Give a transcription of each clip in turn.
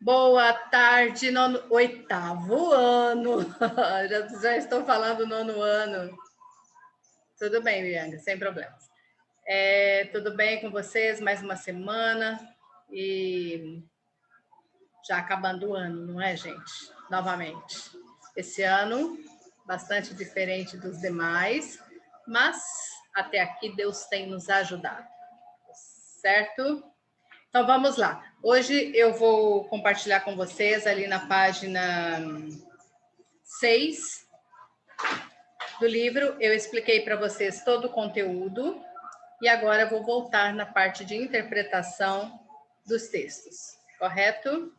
Boa tarde, oitavo ano. Já estou falando nono ano. Tudo bem, Bianca, sem problemas. Tudo bem com vocês? Mais uma semana e já acabando o ano, não é, gente? Novamente. Esse ano, bastante diferente dos demais, mas até aqui Deus tem nos ajudado, certo? Então vamos lá. Hoje eu vou compartilhar com vocês ali na página 6 do livro. Eu expliquei para vocês todo o conteúdo e agora eu vou voltar na parte de interpretação dos textos, correto?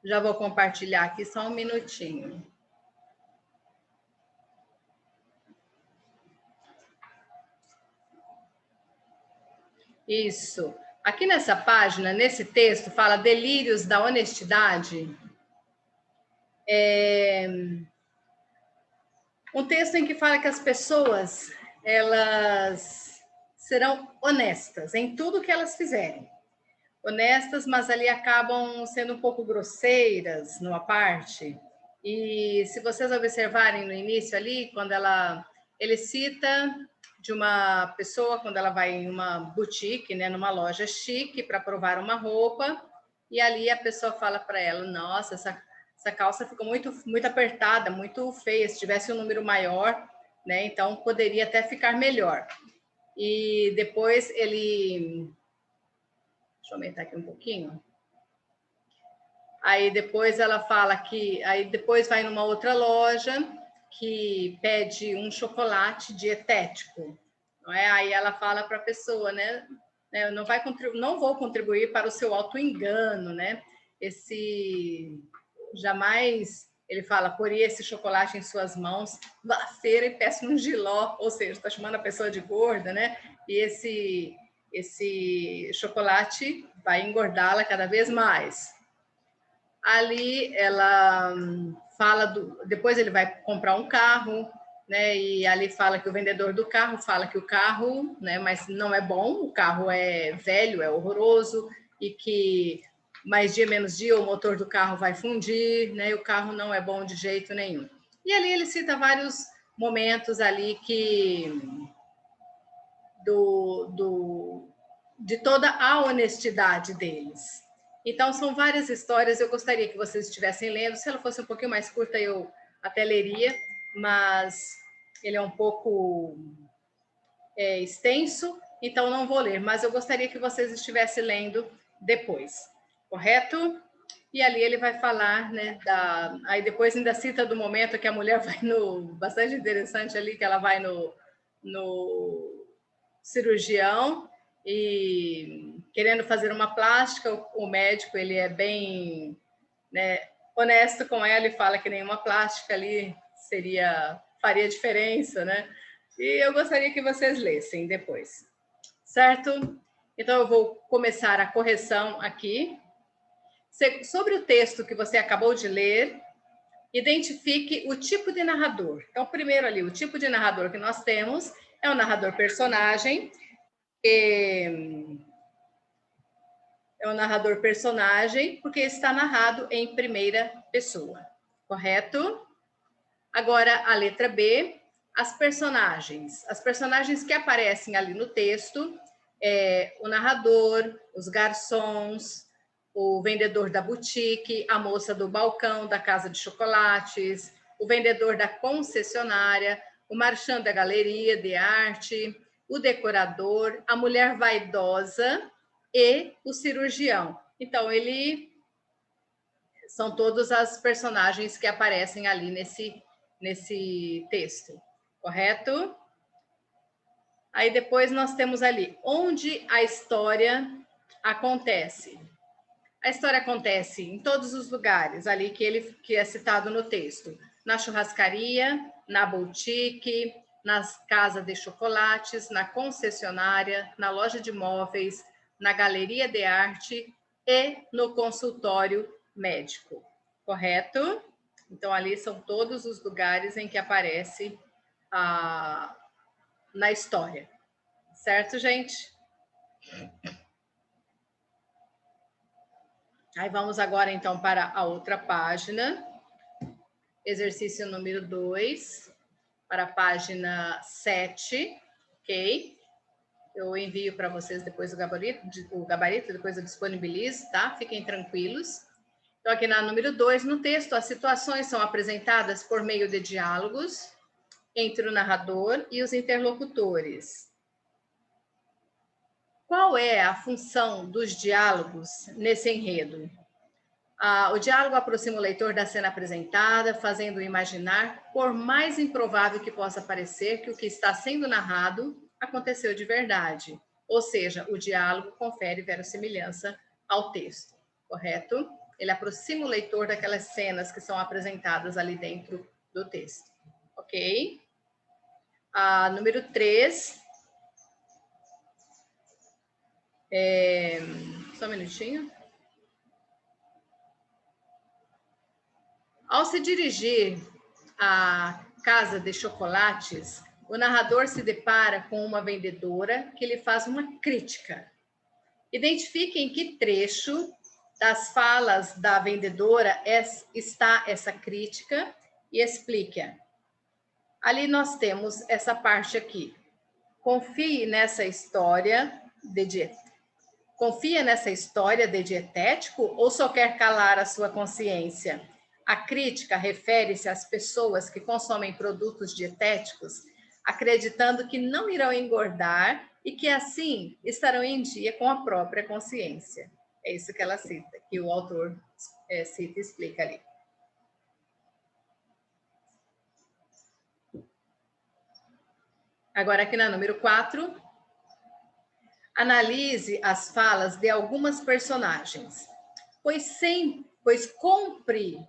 Já vou compartilhar aqui só um minutinho. Isso. Aqui nessa página, nesse texto, fala delírios da honestidade. Um texto em que fala que as pessoas, elas serão honestas em tudo que elas fizerem. Honestas, mas ali acabam sendo um pouco grosseiras numa parte. E se vocês observarem no início ali, quando ele cita de uma pessoa quando ela vai em uma boutique, né, numa loja chique para provar uma roupa, e ali a pessoa fala para ela: "Nossa, essa calça ficou muito apertada, muito feia, se tivesse um número maior, né, então poderia até ficar melhor". E depois deixa eu aumentar aqui um pouquinho. Aí depois ela fala que aí depois vai numa outra loja que pede um chocolate dietético, não é? Aí ela fala para a pessoa, né? Não vou contribuir para o seu auto-engano, né? Jamais, ele fala, poria esse chocolate em suas mãos, vá à feira e peça um jiló, ou seja, está chamando a pessoa de gorda, né? E esse chocolate vai engordá-la cada vez mais. Ali ela fala depois ele vai comprar um carro, né? E ali fala que o vendedor do carro fala que o carro, né? Mas não é bom, o carro é velho, é horroroso e que mais dia menos dia o motor do carro vai fundir, né? E o carro não é bom de jeito nenhum. E ali ele cita vários momentos ali de toda a honestidade deles. Então, são várias histórias, eu gostaria que vocês estivessem lendo, se ela fosse um pouquinho mais curta, eu até leria, mas ele é um pouco extenso, então não vou ler, mas eu gostaria que vocês estivessem lendo depois, correto? E ali ele vai falar, né, aí depois ainda cita do momento que a mulher vai bastante interessante ali, que ela vai no cirurgião e querendo fazer uma plástica, o médico ele é bem, né, honesto com ela e fala que nenhuma plástica ali faria diferença, né? E eu gostaria que vocês lessem depois, certo? Então eu vou começar a correção aqui. Sobre o texto que você acabou de ler, identifique o tipo de narrador. Então, primeiro ali, o tipo de narrador que nós temos é o narrador personagem, é um narrador personagem, porque está narrado em primeira pessoa, correto? Agora, a letra B, as personagens que aparecem ali no texto, o narrador, os garçons, o vendedor da boutique, a moça do balcão da casa de chocolates, o vendedor da concessionária, o marchand da galeria de arte, o decorador, a mulher vaidosa e o cirurgião. Então, são todos as personagens que aparecem ali nesse texto, correto? Aí depois nós temos ali onde a história acontece. A história acontece em todos os lugares ali que é citado no texto. Na churrascaria, na boutique, nas casas de chocolates, na concessionária, na loja de móveis, na galeria de arte e no consultório médico. Correto? Então, ali são todos os lugares em que aparece na história. Certo, gente? Aí vamos agora, então, para a outra página. Exercício número 2, para a página 7, ok? Eu envio para vocês depois o gabarito, depois eu disponibilizo, tá? Fiquem tranquilos. Então, aqui na número 2, no texto, as situações são apresentadas por meio de diálogos entre o narrador e os interlocutores. Qual é a função dos diálogos nesse enredo? O diálogo aproxima o leitor da cena apresentada, fazendo-o imaginar, por mais improvável que possa parecer, que o que está sendo narrado aconteceu de verdade. Ou seja, o diálogo confere verossimilhança ao texto, correto? Ele aproxima o leitor daquelas cenas que são apresentadas ali dentro do texto, ok? Número 3. Só um minutinho. Ao se dirigir à casa de chocolates, o narrador se depara com uma vendedora que lhe faz uma crítica. Identifique em que trecho das falas da vendedora está essa crítica e explique-a. Ali nós temos essa parte aqui. Confia nessa história de dietético ou só quer calar a sua consciência? A crítica refere-se às pessoas que consomem produtos dietéticos, acreditando que não irão engordar e que assim estarão em dia com a própria consciência. É isso que ela cita, que o autor cita e explica ali. Agora aqui na número 4, analise as falas de algumas personagens, pois compre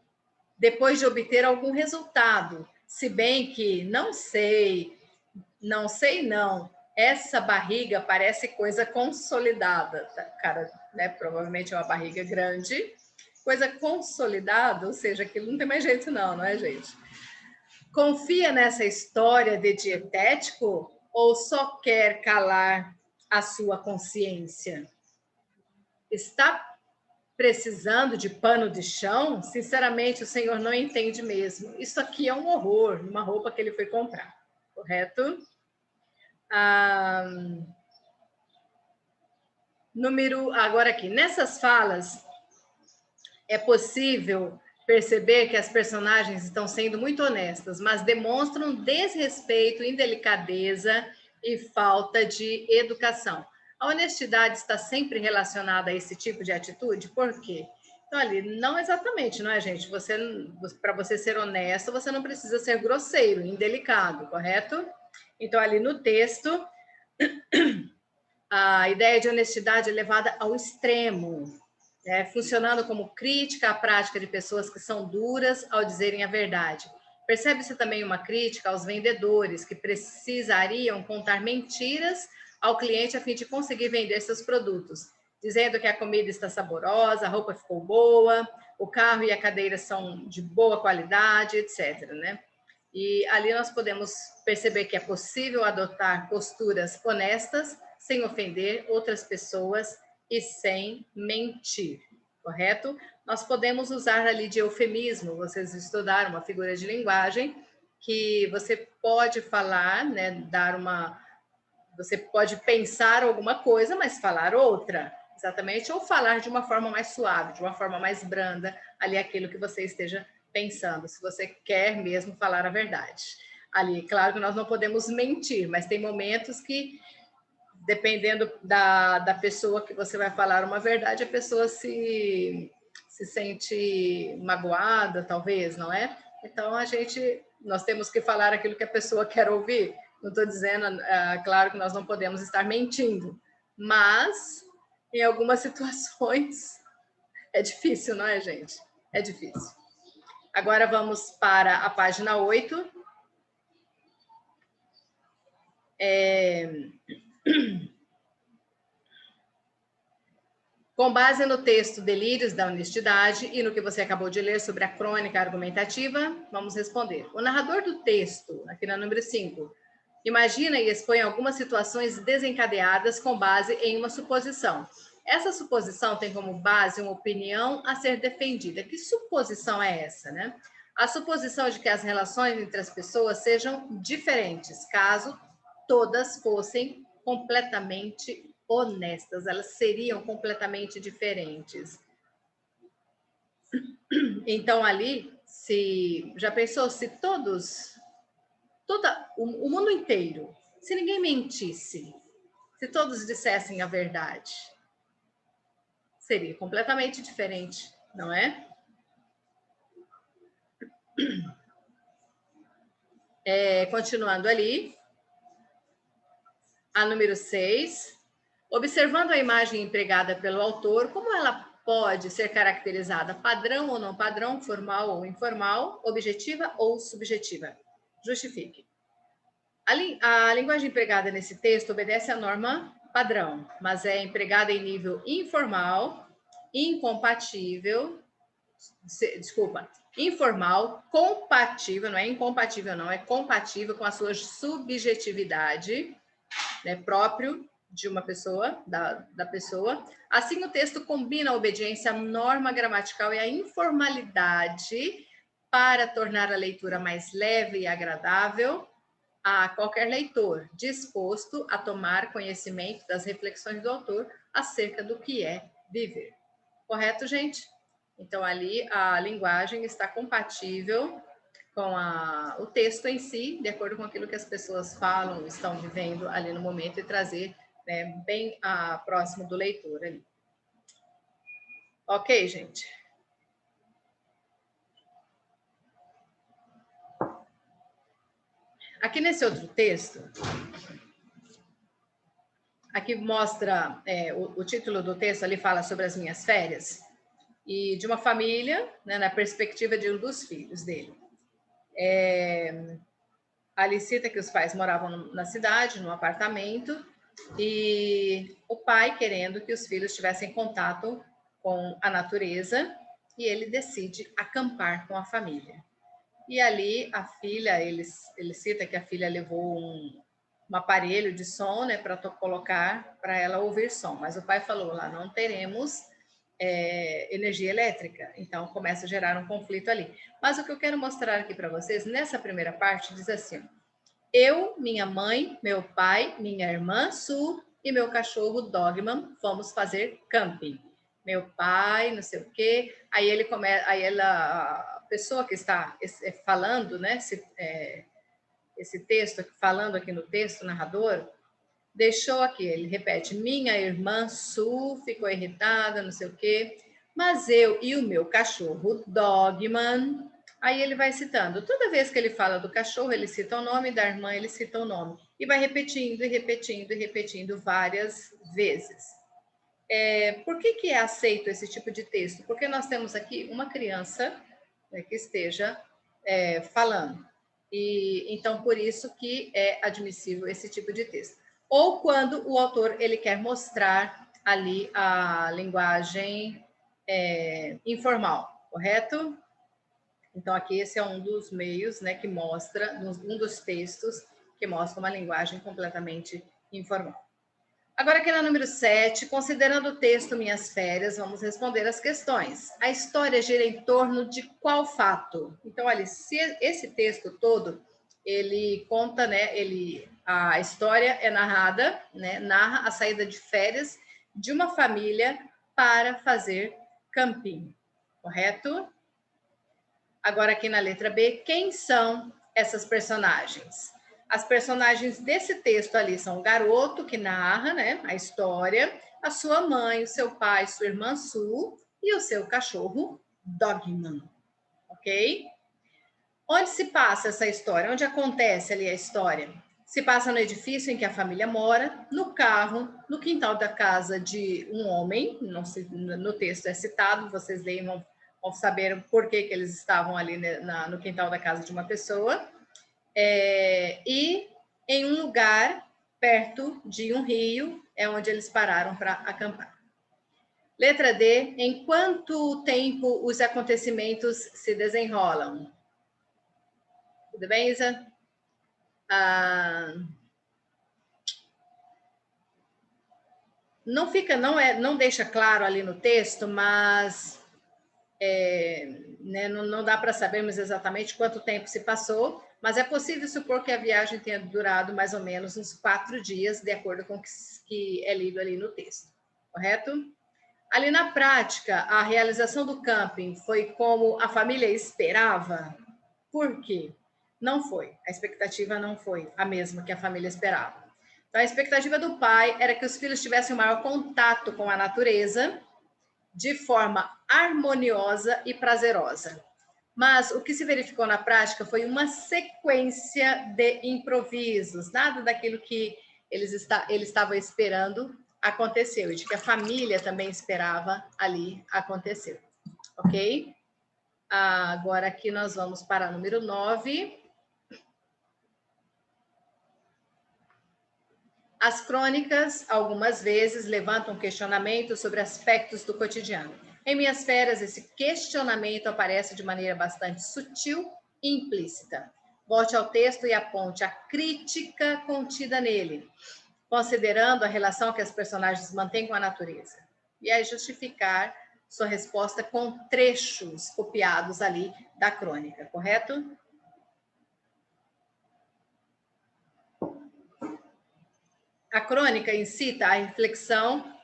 depois de obter algum resultado, se bem que não sei não, essa barriga parece coisa consolidada, cara, né? Provavelmente é uma barriga grande, coisa consolidada, ou seja, aquilo não tem mais jeito não é, gente? Confia nessa história de dietético ou só quer calar a sua consciência? Está precisando de pano de chão? Sinceramente, o senhor não entende mesmo. Isso aqui é um horror, uma roupa que ele foi comprar, correto? Agora aqui, nessas falas, é possível perceber que as personagens estão sendo muito honestas, mas demonstram desrespeito, indelicadeza e falta de educação. A honestidade está sempre relacionada a esse tipo de atitude? Por quê? Então, ali, não exatamente, não é, gente? Para você ser honesto, você não precisa ser grosseiro, indelicado, correto? Então, ali no texto, a ideia de honestidade é levada ao extremo, funcionando como crítica à prática de pessoas que são duras ao dizerem a verdade. Percebe-se também uma crítica aos vendedores, que precisariam contar mentiras ao cliente a fim de conseguir vender seus produtos, dizendo que a comida está saborosa, a roupa ficou boa, o carro e a cadeira são de boa qualidade, etc., né? E ali nós podemos perceber que é possível adotar posturas honestas, sem ofender outras pessoas e sem mentir, correto? Nós podemos usar ali de eufemismo, vocês estudaram uma figura de linguagem que você pode falar, né, você pode pensar alguma coisa, mas falar outra, exatamente, ou falar de uma forma mais suave, de uma forma mais branda, ali aquilo que você esteja pensando, se você quer mesmo falar a verdade. Ali, claro que nós não podemos mentir, mas tem momentos que, dependendo da pessoa que você vai falar uma verdade, a pessoa se sente magoada, talvez, não é? Então, nós temos que falar aquilo que a pessoa quer ouvir. Não estou dizendo, claro que nós não podemos estar mentindo, mas em algumas situações é difícil, não é, gente? É difícil. Agora vamos para a página 8. Com base no texto Delírios da Honestidade e no que você acabou de ler sobre a crônica argumentativa, vamos responder. O narrador do texto, aqui na número 5, imagina e expõe algumas situações desencadeadas com base em uma suposição. Essa suposição tem como base uma opinião a ser defendida. Que suposição é essa, né? A suposição de que as relações entre as pessoas sejam diferentes, caso todas fossem completamente honestas, elas seriam completamente diferentes. Então, ali, se já pensou se o mundo inteiro, se ninguém mentisse, se todos dissessem a verdade, seria completamente diferente, não é? Continuando ali, a número 6. Observando a imagem empregada pelo autor, como ela pode ser caracterizada? Padrão ou não padrão, formal ou informal, objetiva ou subjetiva? Justifique. A linguagem empregada nesse texto obedece à norma padrão, mas é empregada em nível informal, incompatível, informal, compatível, não é incompatível não, é compatível com a sua subjetividade, né, próprio de uma pessoa, da pessoa. Assim, o texto combina a obediência à norma gramatical e a informalidade para tornar a leitura mais leve e agradável a qualquer leitor disposto a tomar conhecimento das reflexões do autor acerca do que é viver. Correto, gente? Então, ali a linguagem está compatível com o texto em si, de acordo com aquilo que as pessoas falam, estão vivendo ali no momento, e trazer, né, bem próximo do leitor ali. Ok, gente? Aqui nesse outro texto, aqui mostra, o título do texto ali fala sobre as minhas férias, e de uma família, né, na perspectiva de um dos filhos dele. Ali cita que os pais moravam na cidade, num apartamento, e o pai querendo que os filhos tivessem contato com a natureza, e ele decide acampar com a família. E ali a filha, ele cita que a filha levou um aparelho de som, né, para colocar, para ela ouvir som, mas o pai falou lá, não teremos energia elétrica, então começa a gerar um conflito ali. Mas o que eu quero mostrar aqui para vocês, nessa primeira parte, diz assim: eu, minha mãe, meu pai, minha irmã Su e meu cachorro Dogman fomos fazer camping. Meu pai, não sei o quê. Aí ele começa, a pessoa que está falando, né, esse texto, falando aqui no texto, o narrador, deixou aqui, ele repete, minha irmã Su ficou irritada, não sei o quê, mas eu e o meu cachorro Dogman. Aí ele vai citando, toda vez que ele fala do cachorro, ele cita o nome, da irmã ele cita o nome, e vai repetindo, e repetindo, e repetindo várias vezes. Por que é aceito esse tipo de texto? Porque nós temos aqui uma criança, né, que esteja falando, e então por isso que é admissível esse tipo de texto. Ou quando o autor ele quer mostrar ali a linguagem informal, correto? Então, aqui esse é um dos meios, né, que mostra, um dos textos que mostra uma linguagem completamente informal. Agora, aqui na número 7, considerando o texto Minhas Férias, vamos responder as questões. A história gira em torno de qual fato? Então, olha, se esse texto todo, ele conta, né, a história é narrada, né, narra a saída de férias de uma família para fazer camping, correto? Agora, aqui na letra B, quem são essas personagens? As personagens desse texto ali são o garoto, que narra, né, a história, a sua mãe, o seu pai, sua irmã Su e o seu cachorro Dogman, ok? Onde se passa essa história? Onde acontece ali a história? Se passa no edifício em que a família mora, no carro, no quintal da casa de um homem, não sei, no texto é citado, vocês leem, vão saber por que eles estavam ali, né, no quintal da casa de uma pessoa, e em um lugar perto de um rio, é onde eles pararam para acampar. Letra D, em quanto tempo os acontecimentos se desenrolam? Tudo bem, Isa? não deixa claro ali no texto, mas né, não dá para sabermos exatamente quanto tempo se passou, mas é possível supor que a viagem tenha durado mais ou menos uns 4 dias, de acordo com o que é lido ali no texto, correto? Ali na prática, a realização do camping foi como a família esperava? Por quê? Não foi. A expectativa não foi a mesma que a família esperava. Então, a expectativa do pai era que os filhos tivessem o maior contato com a natureza de forma harmoniosa e prazerosa. Mas o que se verificou na prática foi uma sequência de improvisos, nada daquilo que eles estavam esperando aconteceu, e de que a família também esperava ali aconteceu. Ok? Agora aqui nós vamos para o número 9. As crônicas, algumas vezes, levantam questionamentos sobre aspectos do cotidiano. Em Minhas Férias, esse questionamento aparece de maneira bastante sutil e implícita. Volte ao texto e aponte a crítica contida nele, considerando a relação que as personagens mantêm com a natureza. E aí justificar sua resposta com trechos copiados ali da crônica, correto? A crônica incita a reflexão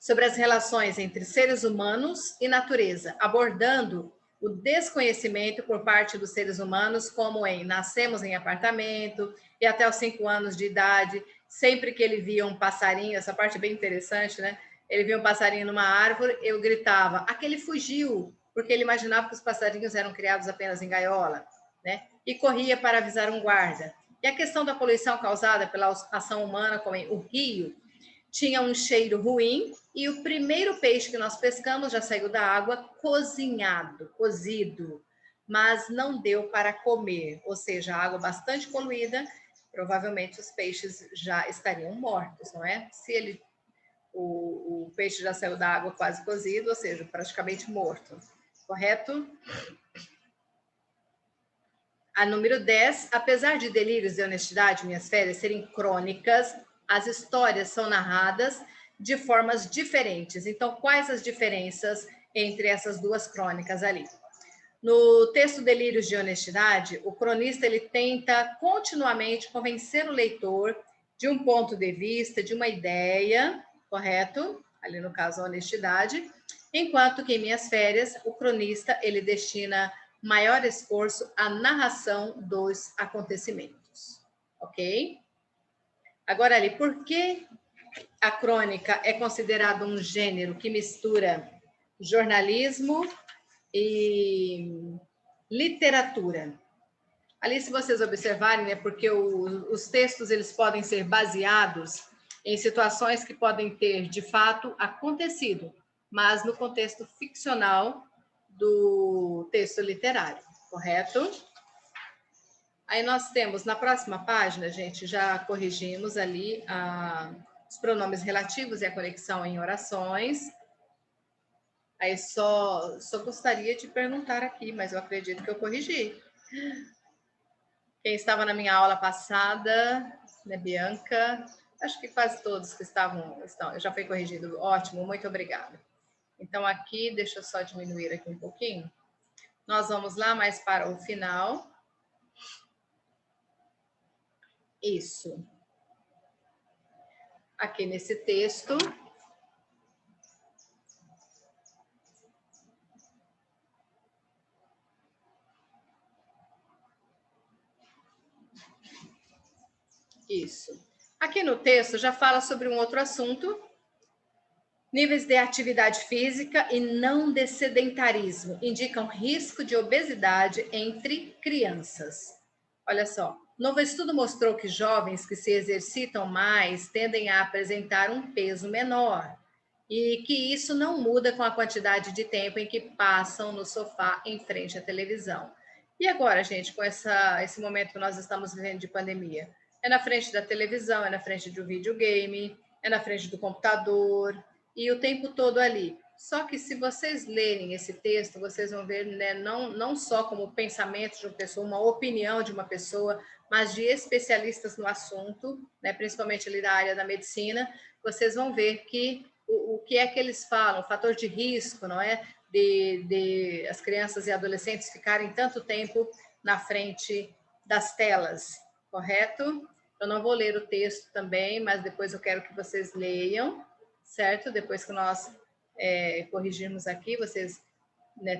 sobre as relações entre seres humanos e natureza, abordando o desconhecimento por parte dos seres humanos, como em nascemos em apartamento e até os 5 anos de idade, sempre que ele via um passarinho, essa parte é bem interessante, né? Ele via um passarinho numa árvore, eu gritava, aquele fugiu, porque ele imaginava que os passarinhos eram criados apenas em gaiola, né? E corria para avisar um guarda. E a questão da poluição causada pela ação humana, como em o rio, tinha um cheiro ruim e o primeiro peixe que nós pescamos já saiu da água cozinhado, cozido, mas não deu para comer, ou seja, a água bastante poluída, provavelmente os peixes já estariam mortos, não é? Se o peixe já saiu da água quase cozido, ou seja, praticamente morto, correto? A número 10, apesar de Delírios de Honestidade, Minhas Férias serem crônicas, as histórias são narradas de formas diferentes. Então, quais as diferenças entre essas duas crônicas ali? No texto Delírios de Honestidade, o cronista ele tenta continuamente convencer o leitor de um ponto de vista, de uma ideia, correto? Ali no caso, a honestidade. Enquanto que em Minhas Férias, o cronista ele destina maior esforço à narração dos acontecimentos, ok? Agora ali, por que a crônica é considerada um gênero que mistura jornalismo e literatura? Ali, se vocês observarem, é porque os textos eles podem ser baseados em situações que podem ter, de fato, acontecido, mas no contexto ficcional do texto literário, correto? Aí nós temos, na próxima página, gente, já corrigimos ali os pronomes relativos e a conexão em orações. Aí só gostaria de perguntar aqui, mas eu acredito que eu corrigi. Quem estava na minha aula passada, né, Bianca? Acho que quase todos que estão, já foi corrigido. Ótimo, muito obrigada. Então, aqui, deixa eu só diminuir aqui um pouquinho. Nós vamos lá mais para o final. Isso. Aqui nesse texto. Isso. Aqui no texto já fala sobre um outro assunto, níveis de atividade física e não de sedentarismo indicam risco de obesidade entre crianças. Olha só, novo estudo mostrou que jovens que se exercitam mais tendem a apresentar um peso menor e que isso não muda com a quantidade de tempo em que passam no sofá em frente à televisão. E agora, gente, com esse momento que nós estamos vivendo de pandemia? É na frente da televisão, é na frente do videogame, é na frente do computador, e o tempo todo ali. Só que se vocês lerem esse texto, vocês vão ver, né, não só como pensamento de uma pessoa, uma opinião de uma pessoa, mas de especialistas no assunto, né, principalmente ali da área da medicina, vocês vão ver que o que é que eles falam, o fator de risco, não é? De as crianças e adolescentes ficarem tanto tempo na frente das telas, correto? Eu não vou ler o texto também, mas depois eu quero que vocês leiam, certo? Depois que nós corrigirmos aqui, vocês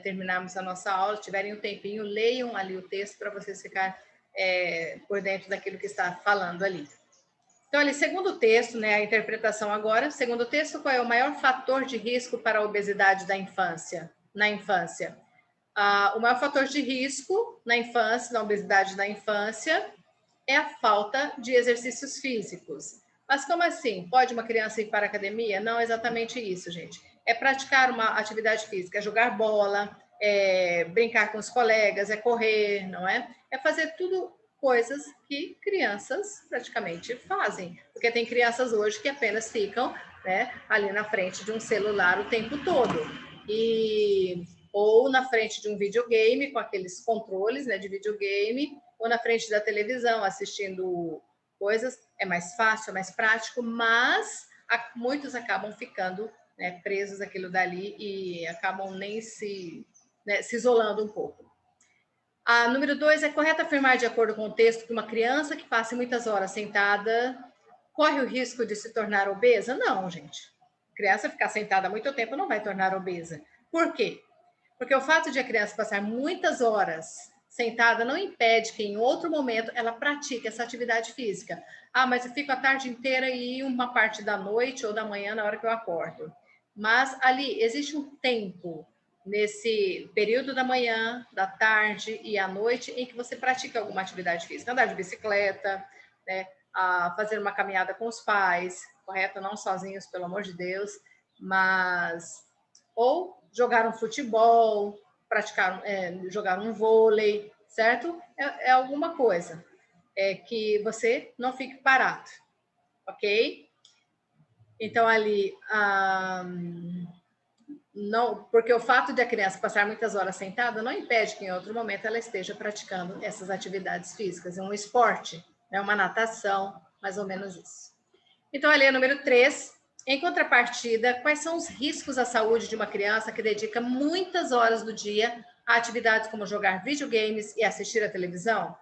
terminarmos a nossa aula, tiverem um tempinho, leiam ali o texto para vocês ficarem por dentro daquilo que está falando ali. Então, ali, segundo o texto, a interpretação agora, segundo o texto, qual é o maior fator de risco para a obesidade da infância? Na infância. O maior fator de risco na infância, na obesidade da infância, é a falta de exercícios físicos. Mas como assim? Pode uma criança ir para a academia? Não é exatamente isso, gente. É praticar uma atividade física, é jogar bola, é brincar com os colegas, é correr, não é? É fazer tudo coisas que crianças praticamente fazem. Porque tem crianças hoje que apenas ficam ali na frente de um celular o tempo todo. Ou na frente de um videogame, com aqueles controles de videogame, ou na frente da televisão, assistindo coisas. É mais fácil, é mais prático, mas muitos acabam ficando presos àquilo dali e acabam nem se isolando um pouco. A número 2, é correto afirmar, de acordo com o texto, que uma criança que passe muitas horas sentada corre o risco de se tornar obesa? Não, gente. Criança ficar sentada há muito tempo não vai tornar obesa. Por quê? Porque o fato de a criança passar muitas horas sentada não impede que em outro momento ela pratique essa atividade física. Mas eu fico a tarde inteira e uma parte da noite ou da manhã na hora que eu acordo. Mas ali existe um tempo nesse período da manhã, da tarde e à noite em que você pratica alguma atividade física. Andar de bicicleta, fazer uma caminhada com os pais, correto? Não sozinhos, pelo amor de Deus, mas... ou jogar um futebol, jogar um vôlei, certo? É alguma coisa que você não fique parado, ok? Então, ali, não, porque o fato de a criança passar muitas horas sentada não impede que em outro momento ela esteja praticando essas atividades físicas. É um esporte, uma natação, mais ou menos isso. Então, ali, número 3... Em contrapartida, quais são os riscos à saúde de uma criança que dedica muitas horas do dia a atividades como jogar videogames e assistir à televisão?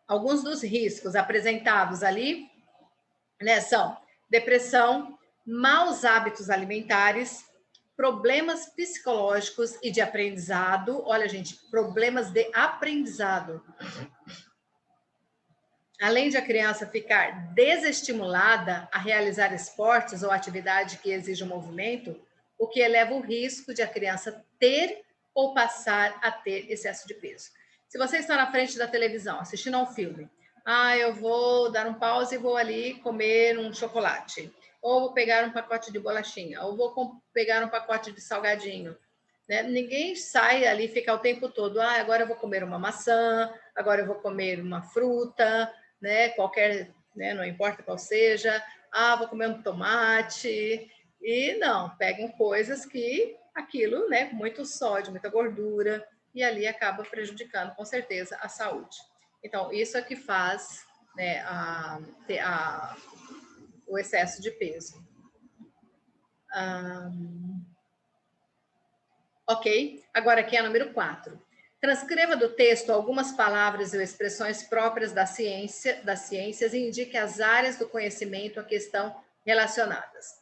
Alguns dos riscos apresentados ali são depressão, maus hábitos alimentares, problemas psicológicos e de aprendizado. Olha, gente, problemas de aprendizado. Além de a criança ficar desestimulada a realizar esportes ou atividade que exijam movimento, o que eleva o risco de a criança ter ou passar a ter excesso de peso. Se você está na frente da televisão assistindo a um filme, eu vou dar um pause e vou ali comer um chocolate, ou vou pegar um pacote de bolachinha, ou vou pegar um pacote de salgadinho. Ninguém sai ali e fica o tempo todo, agora eu vou comer uma maçã, agora eu vou comer uma fruta, qualquer, não importa qual seja, vou comer um tomate, e não, peguem coisas que aquilo, muito sódio, muita gordura, e ali acaba prejudicando, com certeza, a saúde. Então, isso é que faz o excesso de peso. Ok? Agora aqui é a número 4. Transcreva do texto algumas palavras ou expressões próprias das ciências e indique as áreas do conhecimento a que estão relacionadas.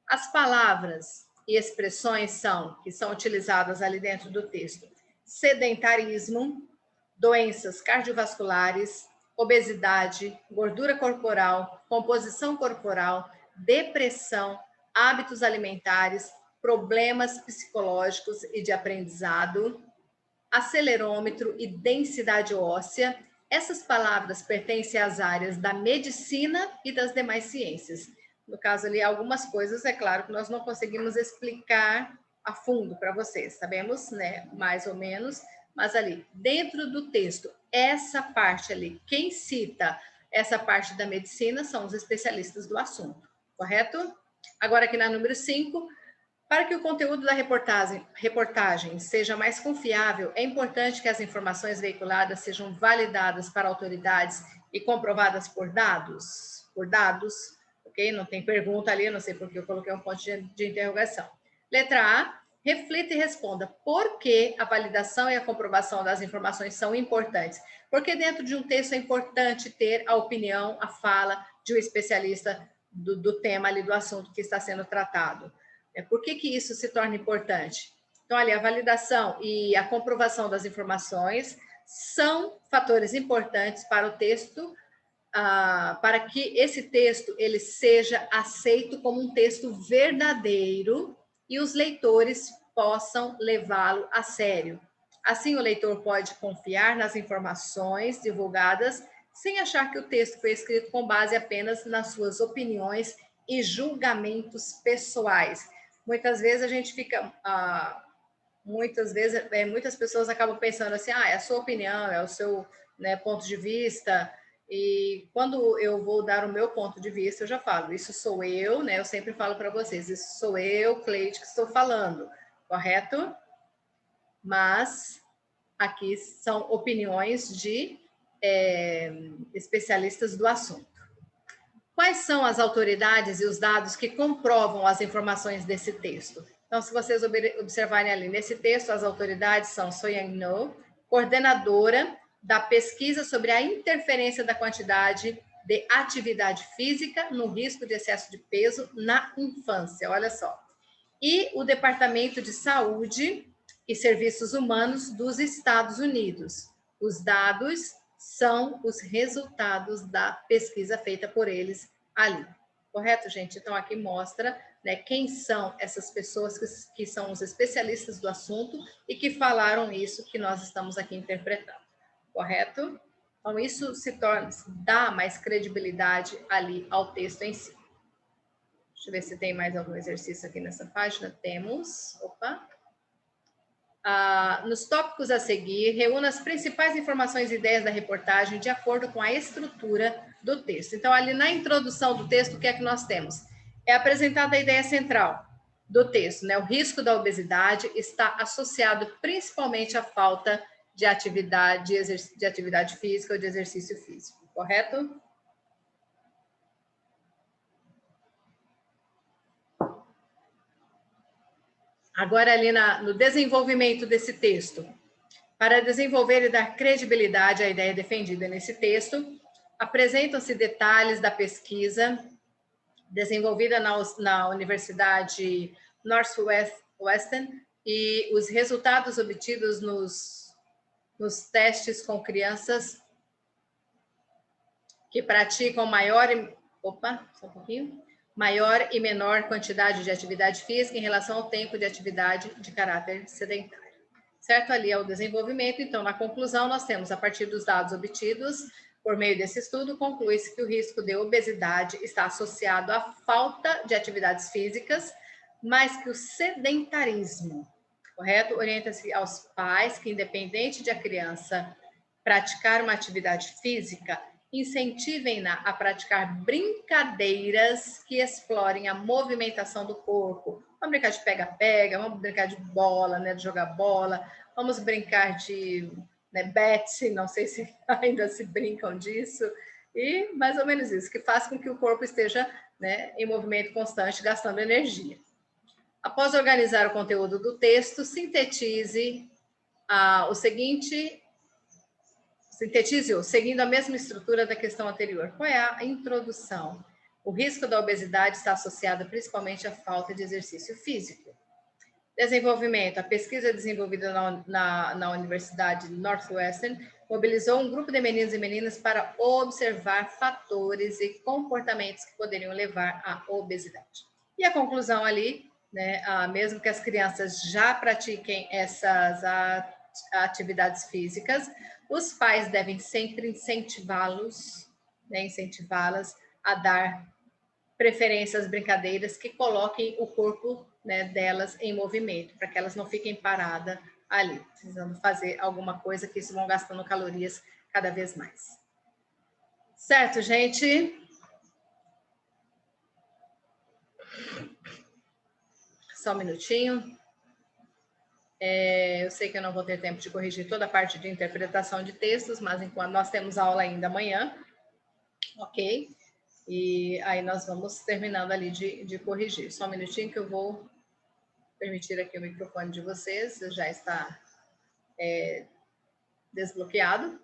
As palavras e expressões que são utilizadas ali dentro do texto: sedentarismo, doenças cardiovasculares, obesidade, gordura corporal, composição corporal, depressão, hábitos alimentares, problemas psicológicos e de aprendizado, acelerômetro e densidade óssea. Essas palavras pertencem às áreas da medicina e das demais ciências. No caso ali, algumas coisas, é claro que nós não conseguimos explicar a fundo para vocês, sabemos, mais ou menos, mas ali, dentro do texto, essa parte ali, quem cita essa parte da medicina são os especialistas do assunto, correto? Agora aqui na número 5, para que o conteúdo da reportagem seja mais confiável, é importante que as informações veiculadas sejam validadas para autoridades e comprovadas por dados? Por dados, ok? Não tem pergunta ali, não sei porque eu coloquei um ponto de interrogação. Letra A, reflita e responda por que a validação e a comprovação das informações são importantes. Porque dentro de um texto é importante ter a opinião, a fala de um especialista do tema ali, do assunto que está sendo tratado. Por que isso se torna importante? Então, ali, a validação e a comprovação das informações são fatores importantes para o texto, para que esse texto ele seja aceito como um texto verdadeiro e os leitores possam levá-lo a sério. Assim, o leitor pode confiar nas informações divulgadas sem achar que o texto foi escrito com base apenas nas suas opiniões e julgamentos pessoais. Muitas vezes a gente fica... muitas pessoas acabam pensando assim, é a sua opinião, é o seu, né, ponto de vista, e quando eu vou dar o meu ponto de vista, eu já falo, isso sou eu, né, eu sempre falo para vocês, isso sou eu, Cleide, que estou falando, correto? Mas aqui são opiniões de especialistas do assunto. Quais são as autoridades e os dados que comprovam as informações desse texto? Então, se vocês observarem ali nesse texto, as autoridades são So-Young No, coordenadora da pesquisa sobre a interferência da quantidade de atividade física no risco de excesso de peso na infância, olha só. E o Departamento de Saúde e Serviços Humanos dos Estados Unidos. Os dados são os resultados da pesquisa feita por eles ali. Correto, gente? Então, aqui mostra, né, quem são essas pessoas que são os especialistas do assunto e que falaram isso que nós estamos aqui interpretando. Correto? Então, isso dá mais credibilidade ali ao texto em si. Deixa eu ver se tem mais algum exercício aqui nessa página. Temos. Opa! Nos tópicos a seguir, reúna as principais informações e ideias da reportagem de acordo com a estrutura do texto. Então, ali na introdução do texto, o que é que nós temos? É apresentada a ideia central do texto, né? O risco da obesidade está associado principalmente à falta de atividade física ou de exercício físico, correto? Agora, ali no desenvolvimento desse texto, para desenvolver e dar credibilidade à ideia defendida nesse texto, apresentam-se detalhes da pesquisa desenvolvida na Universidade Northwestern e os resultados obtidos nos testes com crianças que praticam maior e menor quantidade de atividade física em relação ao tempo de atividade de caráter sedentário. Certo? Ali é o desenvolvimento. Então, na conclusão, nós temos, a partir dos dados obtidos por meio desse estudo, conclui-se que o risco de obesidade está associado à falta de atividades físicas, mais que o sedentarismo, correto? Orienta-se aos pais que, independente de a criança praticar uma atividade física, incentivem-na a praticar brincadeiras que explorem a movimentação do corpo. Vamos brincar de pega-pega, vamos brincar de bola, né, de jogar bola, vamos brincar de, né, bete, não sei se ainda se brincam disso, e mais ou menos isso, que faz com que o corpo esteja, né, em movimento constante, gastando energia. Após organizar o conteúdo do texto, sintetize Sintetize-o seguindo a mesma estrutura da questão anterior. Qual é a introdução? O risco da obesidade está associado principalmente à falta de exercício físico. Desenvolvimento. A pesquisa desenvolvida na Universidade Northwestern mobilizou um grupo de meninos e meninas para observar fatores e comportamentos que poderiam levar à obesidade. E a conclusão ali, né, mesmo que as crianças já pratiquem essas atividades físicas, os pais devem sempre incentivá-las a dar preferência às brincadeiras que coloquem o corpo, né, delas em movimento, para que elas não fiquem paradas ali, precisando fazer alguma coisa, que isso vão gastando calorias cada vez mais. Certo, gente? Só um minutinho. Eu sei que eu não vou ter tempo de corrigir toda a parte de interpretação de textos, mas enquanto nós temos aula ainda amanhã, Ok? E aí nós vamos terminando ali de corrigir. Só um minutinho que eu vou permitir aqui o microfone de vocês, já está desbloqueado.